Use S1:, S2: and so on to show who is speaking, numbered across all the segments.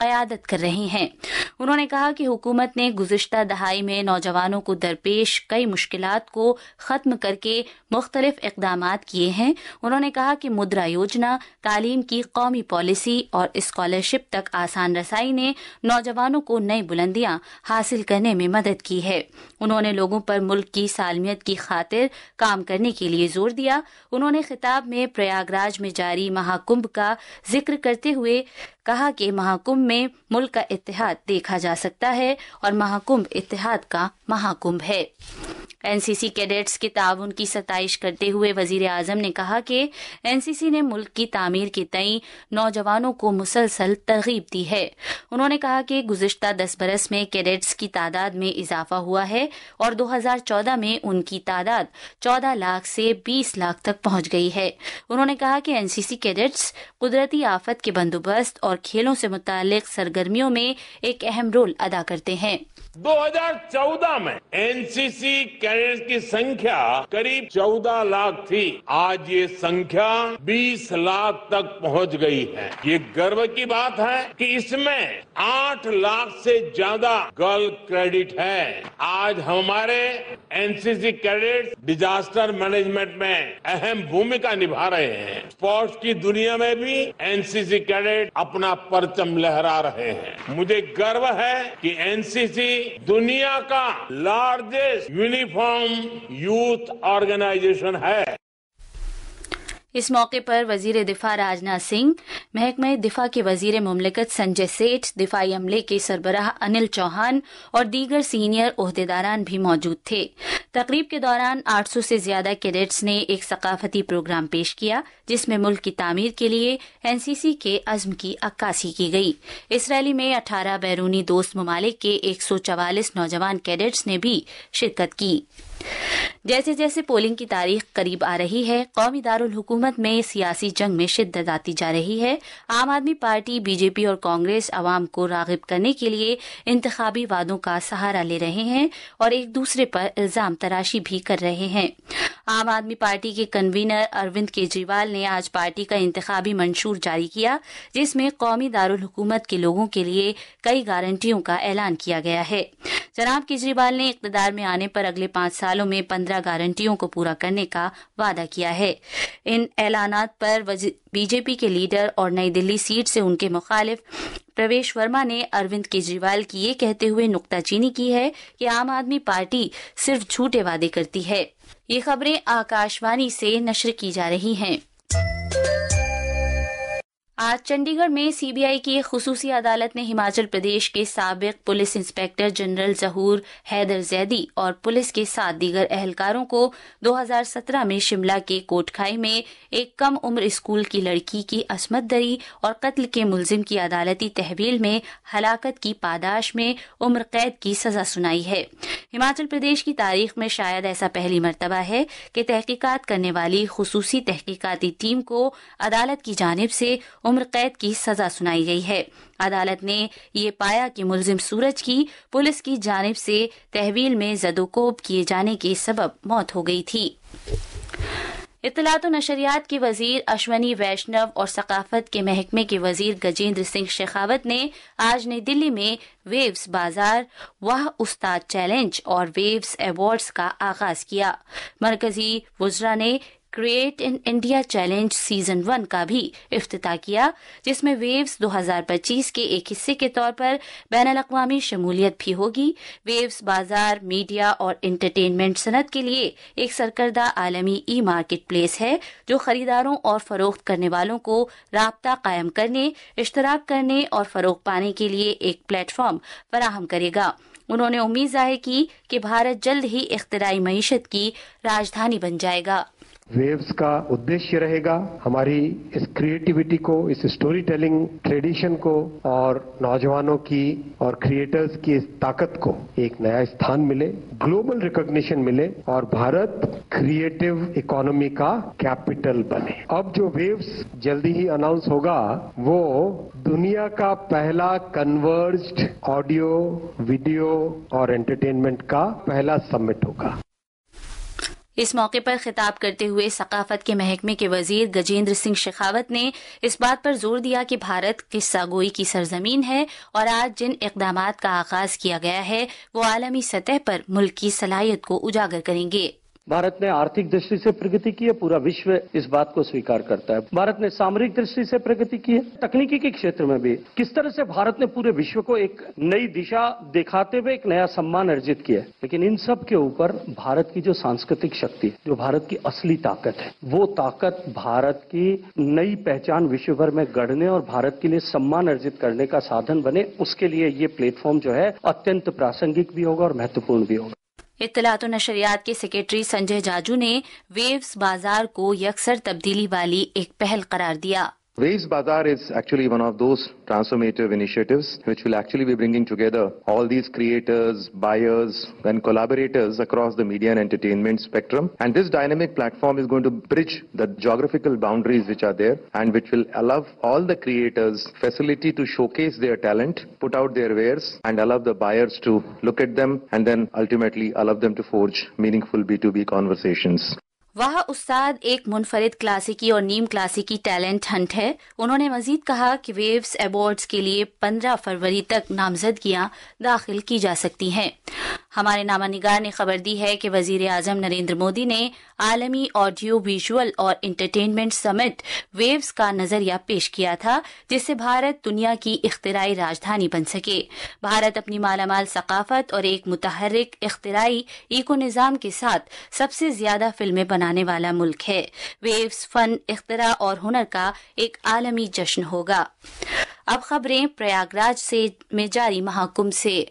S1: قیادت کر رہے ہیں۔ انہوں نے کہا کہ حکومت نے گزشتہ دہائی میں نوجوانوں کو درپیش کئی مشکلات کو ختم کر کے مختلف اقدامات کیے ہیں۔ انہوں نے کہا کہ مدرا یوجنا، تعلیم کی قومی پالیسی اور اسکالرشپ تک آسان رسائی نے نوجوانوں کو نئی بلندیاں حاصل کرنے میں مدد کی ہے۔ انہوں نے لوگوں پر ملک کی سالمیت کی خاطر کام کرنے کے لیے زور دیا۔ انہوں نے خطاب میں پریاگ راج میں جاری مہا کمبھ کا ذکر کرتے ہوئے کہا کہ مہا کمبھ میں ملک کا اتحاد دیکھا جا سکتا ہے اور مہا کمبھ اتحاد کا مہا کمبھ ہے۔ این سی سی کیڈٹس کے تعاون کی ستائش کرتے ہوئے وزیر اعظم نے کہا کہ این سی سی نے ملک کی تعمیر کے تئیں نوجوانوں کو مسلسل ترغیب دی ہے۔ انہوں نے کہا کہ گزشتہ 10 برس میں کیڈٹس کی تعداد میں اضافہ ہوا ہے اور 2014 میں ان کی تعداد 14 لاکھ سے 20 لاکھ تک پہنچ گئی ہے۔ انہوں نے کہا کہ این سی سی کیڈٹس قدرتی آفت کے بندوبست اور کھیلوں سے متعلق سرگرمیوں میں ایک اہم رول ادا کرتے ہیں۔
S2: 2014 میں این سی سی کیڈٹس کی سنکھیا قریب 14 لاکھ تھی، آج یہ سنکھیا 20 لاکھ تک پہنچ گئی ہے۔ یہ گرو کی بات ہے کہ اس میں 8 لاکھ سے زیادہ گرل کریڈٹ ہے۔ آج ہمارے این سی سی کیڈٹس ڈیزاسٹر مینجمنٹ میں اہم بھومکا نبھا رہے ہیں۔ اسپورٹس کی دنیا میں بھی این سی سی کیڈٹ اپنا پرچم لہرا رہے ہیں۔ مجھے گرو ہے کہ این سی سی دنیا کا لارجسٹ یونیفارم یوتھ آرگنائزیشن ہے۔
S1: اس موقع پر وزیر دفاع راجناتھ سنگھ، محکمہ دفاع کے وزیر مملکت سنجے سیٹھ، دفاعی عملے کے سربراہ انل چوہان اور دیگر سینئر عہدیداران بھی موجود تھے۔ تقریب کے دوران 800 سے زیادہ کیڈٹس نے ایک ثقافتی پروگرام پیش کیا جس میں ملک کی تعمیر کے لیے این سی سی کے عزم کی عکاسی کی گئی۔ اس ریلی میں 18 بیرونی دوست ممالک کے 144 نوجوان کیڈٹس نے بھی شرکت کی۔ جیسے جیسے پولنگ کی تاریخ قریب آ رہی ہے، قومی دارالحکومت میں سیاسی جنگ میں شدت آتی جا رہی ہے۔ عام آدمی پارٹی، بی جے پی اور کانگریس عوام کو راغب کرنے کے لیے انتخابی وعدوں کا سہارا لے رہے ہیں اور ایک دوسرے پر الزام تراشی بھی کر رہے ہیں۔ عام آدمی پارٹی کے کنوینر اروند کیجریوال نے آج پارٹی کا انتخابی منشور جاری کیا جس میں قومی دارالحکومت کے لوگوں کے لیے کئی گارنٹیوں کا اعلان کیا گیا ہے۔ جناب کیجریوال نے اقتدار میں آنے پر اگلے 5 سالوں میں 15 گارنٹیوں کو پورا کرنے کا وعدہ کیا ہے۔ ان اعلانات پر بی جے پی کے لیڈر اور نئی دلی سیٹ سے ان کے مخالف پرویش ورما نے اروند کیجریوال کی یہ کہتے ہوئے نکتہ چینی کی ہے کہ عام آدمی پارٹی صرف جھوٹے وعدے کرتی ہے۔ یہ خبریں آکاشوانی سے نشر کی جا رہی ہیں۔ آج چنڈی گڑھ میں سی بی آئی کی ایک خصوصی عدالت نے ہماچل پردیش کے سابق پولیس انسپکٹر جنرل ظہور حیدر زیدی اور پولیس کے 7 دیگر اہلکاروں کو 2017 میں شملہ کے کوٹ کھائی میں ایک کم عمر اسکول کی لڑکی کی عصمت دری اور قتل کے ملزم کی عدالتی تحویل میں ہلاکت کی پاداش میں عمر قید کی سزا سنائی ہے۔ ہماچل پردیش کی تاریخ میں شاید ایسا پہلی مرتبہ ہے کہ تحقیقات کرنے والی خصوصی تحقیقاتی ٹیم کو عدالت کی جانب سے عمر قید کی سزا سنائی گئی ہے۔ عدالت نے یہ پایا کہ ملزم سورج کی پولیس کی جانب سے تحویل میں زد و کوب کیے جانے کے سبب موت ہو گئی تھی۔ اطلاعات و نشریات کے وزیر اشونی ویشنو اور ثقافت کے محکمے کے وزیر گجیندر سنگھ شیخاوت نے آج نئی دلی میں ویوز بازار واہ استاد چیلنج اور ویوز ایوارڈز کا آغاز کیا۔ مرکزی وزراء نے create in India challenge season 1 کا بھی افتتاح کیا جس میں ویوز 2025 کے ایک حصے کے طور پر بین الاقوامی شمولیت بھی ہوگی۔ ویوز بازار میڈیا اور انٹرٹینمنٹ صنعت کے لیے ایک سرکردہ عالمی ای مارکیٹ پلیس ہے جو خریداروں اور فروخت کرنے والوں کو رابطہ قائم کرنے، اشتراک کرنے اور فروغ پانے کے لیے ایک پلیٹ فارم فراہم کرے گا۔ انہوں نے امید ظاہر کی کہ بھارت جلد ہی اختراعی معیشت کی راجدھانی بن جائے گا۔
S3: ویوز کا ادیشیہ رہے گا ہماری اس کریٹیوٹی کو، اس اسٹوری ٹیلنگ ٹریڈیشن کو اور نوجوانوں کی اور کریٹرز کی اس طاقت کو ایک نیا استھان ملے، گلوبل ریکگنیشن ملے اور بھارت کریٹو اکانومی کا کیپٹل بنے۔ اب جو ویوز جلدی ہی اناؤنس ہوگا وہ دنیا کا پہلا کنورجڈ آڈیو، ویڈیو اور انٹرٹینمنٹ کا پہلا سمٹ ہوگا۔
S1: اس موقع پر خطاب کرتے ہوئے ثقافت کے محکمے کے وزیر گجیندر سنگھ شیخاوت نے اس بات پر زور دیا کہ بھارت قصہ گوئی کی سرزمین ہے اور آج جن اقدامات کا آغاز کیا گیا ہے وہ عالمی سطح پر ملک کی صلاحیت کو اجاگر کریں گے۔
S4: بھارت نے آرتھک درشٹی سے پرگتی کی ہے، پورا وشو اس بات کو سویکار کرتا ہے۔ بھارت نے سامرک درشٹی سے پرگتی کی ہے، تکنیکی کے چھیتر میں بھی کس طرح سے بھارت نے پورے وشو کو ایک نئی دشا دکھاتے ہوئے ایک نیا سمان ارجت کیا ہے۔ لیکن ان سب کے اوپر بھارت کی جو سانسکرتک شکتی ہے، جو بھارت کی اصلی طاقت ہے، وہ طاقت بھارت کی نئی پہچان وشو بھر میں گڑھنے اور بھارت کے لیے سمان ارجت کرنے کا سادھن بنے، اس کے لیے یہ پلیٹ فارم جو ہے اتنت پراسنگک بھی ہوگا اور مہتوپورن بھی ہوگا۔
S1: اطلاعات و نشریات کے سیکریٹری سنجے جاجو نے ویوز بازار کو یکسر تبدیلی والی ایک پہل قرار دیا۔
S5: Waves Bazaar is actually one of those transformative initiatives which will actually be bringing together all these creators, buyers and collaborators across the media and entertainment spectrum. And this dynamic platform is going to bridge the geographical boundaries which are there and which will allow all the creators facility to showcase their talent, put out their wares and allow the buyers to look at them and then ultimately allow them to forge meaningful B2B conversations.
S1: وہ استاد ایک منفرد کلاسیکی اور نیم کلاسیکی talent hunt ہے۔ انہوں نے مزید کہا کہ ویوز ایوارڈز کے لیے 15 فروری تک نامزدگیاں داخل کی جا سکتی ہیں۔ ہمارے نامہ نگار نے خبر دی ہے کہ وزیر اعظم نریندر مودی نے عالمی آڈیو ویژول اور انٹرٹینمنٹ سمٹ ویوز کا نظریہ پیش کیا تھا، جس سے بھارت دنیا کی اختراعی راجدھانی بن سکے۔ بھارت اپنی مالا مال ثقافت اور ایک متحرک اختراعی ایکو نظام کے ساتھ سب سے زیادہ فلمیں بنانے والا ملک ہے۔ ویوز فن، اختراع اور ہنر کا ایک عالمی جشن ہوگا۔ اب خبریں پریاگ راج میں جاری مہاکمبھ سے۔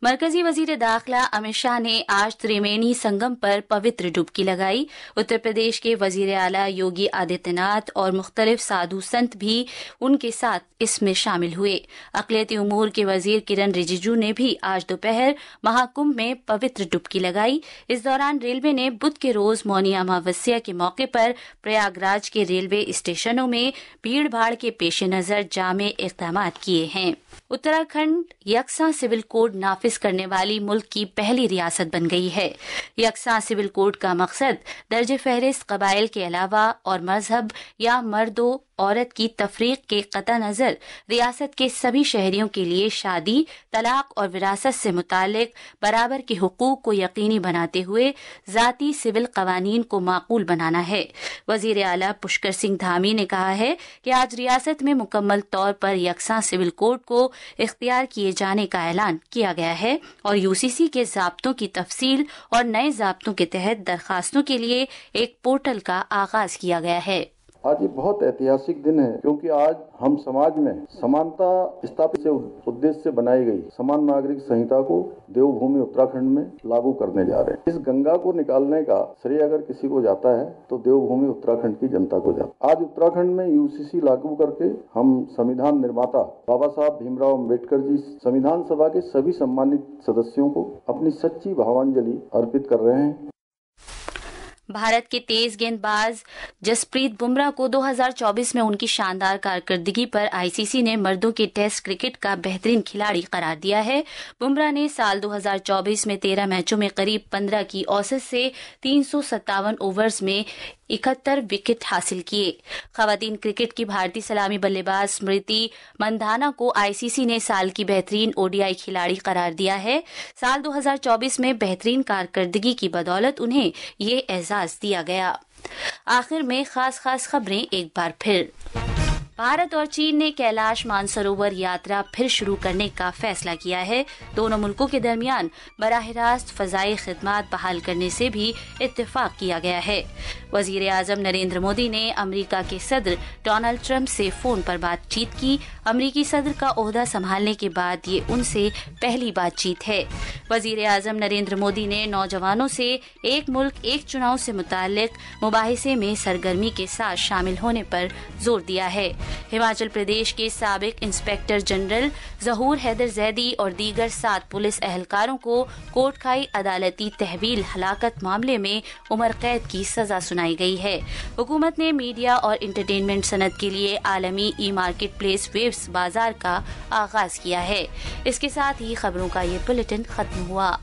S1: مرکزی وزیر داخلہ امت شاہ نے آج تریوینی سنگم پر پوتر ڈبکی لگائی۔ اتر پردیش کے وزیر اعلیٰ یوگی آدتیہ ناتھ اور مختلف سادھو سنت بھی ان کے ساتھ اس میں شامل ہوئے۔ اقلیتی امور کے وزیر کرن رجیجو نے بھی آج دوپہر مہاکمبھ میں پوتر ڈبکی لگائی۔ اس دوران ریلوے نے بدھ کے روز مونی اماوسیا کے موقع پر پریاگ راج کے ریلوے اسٹیشنوں میں بھیڑ بھاڑ کے پیش نظر جامع اقدامات کیے ہیں۔ اتراکھنڈ یکساں سول کوڈ نافذ کرنے والی ملک کی پہلی ریاست بن گئی ہے۔ یکساں سول کوڈ کا مقصد درج فہرست قبائل کے علاوہ اور مذہب یا مرد و عورت کی تفریق کے قطع نظر ریاست کے سبھی شہریوں کے لیے شادی، طلاق اور وراثت سے متعلق برابر کے حقوق کو یقینی بناتے ہوئے ذاتی سول قوانین کو معقول بنانا ہے۔ وزیر اعلیٰ پشکر سنگھ دھامی نے کہا ہے کہ آج ریاست میں مکمل طور پر یکساں سول کوڈ کو اختیار کیے جانے کا اعلان کیا گیا ہے اور UCC کے ضابطوں کی تفصیل اور نئے ضابطوں کے تحت درخواستوں کے لیے ایک پورٹل کا آغاز کیا گیا ہے۔
S6: آج یہ بہت ایتہاسک دن ہے کیونکہ آج ہم سماج میں سمانتا استھاپت سے ادیش سے بنائی گئی سمان ناگرک سنہتا کو دیو بھومی اتراکھنڈ میں لاگو کرنے جا رہے ہیں۔ اس گنگا کو نکالنے کا شریع اگر کسی کو جاتا ہے تو دیو بھومی اتراکھنڈ کی جنتا کو جاتا ہے۔ آج اتراکھنڈ میں UCC لاگو کر کے ہم سمویدھان نرماتا بابا صاحب بھیم راؤ امبیڈکر جی سمویدھان سبھا کے سبھی سمانت سدسیوں کو اپنی سچی بھاوانجلی ارپت کر رہے ہیں۔
S1: بھارت کے تیز گیند باز جسپریت بمراہ کو 2024 میں ان کی شاندار کارکردگی پر ICC نے مردوں کے ٹیسٹ کرکٹ کا بہترین کھلاڑی قرار دیا ہے۔ بمراہ نے سال 2024 میں 13 میچوں میں قریب 15 کی اوسط سے 357 اوورز میں 71 وکٹ حاصل کیے۔ خواتین کرکٹ کی بھارتی سلامی بلے باز اسمرتی مندھانا کو ICC نے سال کی بہترین ODI کھلاڑی قرار دیا ہے۔ سال 2024 میں بہترین کارکردگی کی بدولت انہیں یہ اعزاز دیا گیا۔ آخر میں خاص خبریں ایک بار پھر۔ بھارت اور چین نے کیلاش مانسروور یاترا پھر شروع کرنے کا فیصلہ کیا ہے۔ دونوں ملکوں کے درمیان براہ راست فضائی خدمات بحال کرنے سے بھی اتفاق کیا گیا ہے۔ وزیر اعظم نریندر مودی نے امریکہ کے صدر ڈونلڈ ٹرمپ سے فون پر بات چیت کی۔ امریکی صدر کا عہدہ سنبھالنے کے بعد یہ ان سے پہلی بات چیت ہے۔ وزیر اعظم نریندر مودی نے نوجوانوں سے ایک ملک ایک چناؤ سے متعلق مباحثے میں سرگرمی کے ساتھ شامل ہونے پر زور دیا ہے۔ ہماچل پردیش کے سابق انسپیکٹر جنرل ظہور حیدر زیدی اور دیگر 7 پولیس اہلکاروں کو کوٹ کھائی عدالتی تحویل ہلاکت معاملے میں عمر قید کی سزا سنائی گئی ہے۔ حکومت نے میڈیا اور انٹرٹینمنٹ صنعت کے لیے عالمی ای مارکیٹ پلیس ویبس بازار کا آغاز کیا ہے۔ اس کے ساتھ ہی خبروں کا یہ بلیٹن ختم ہوا۔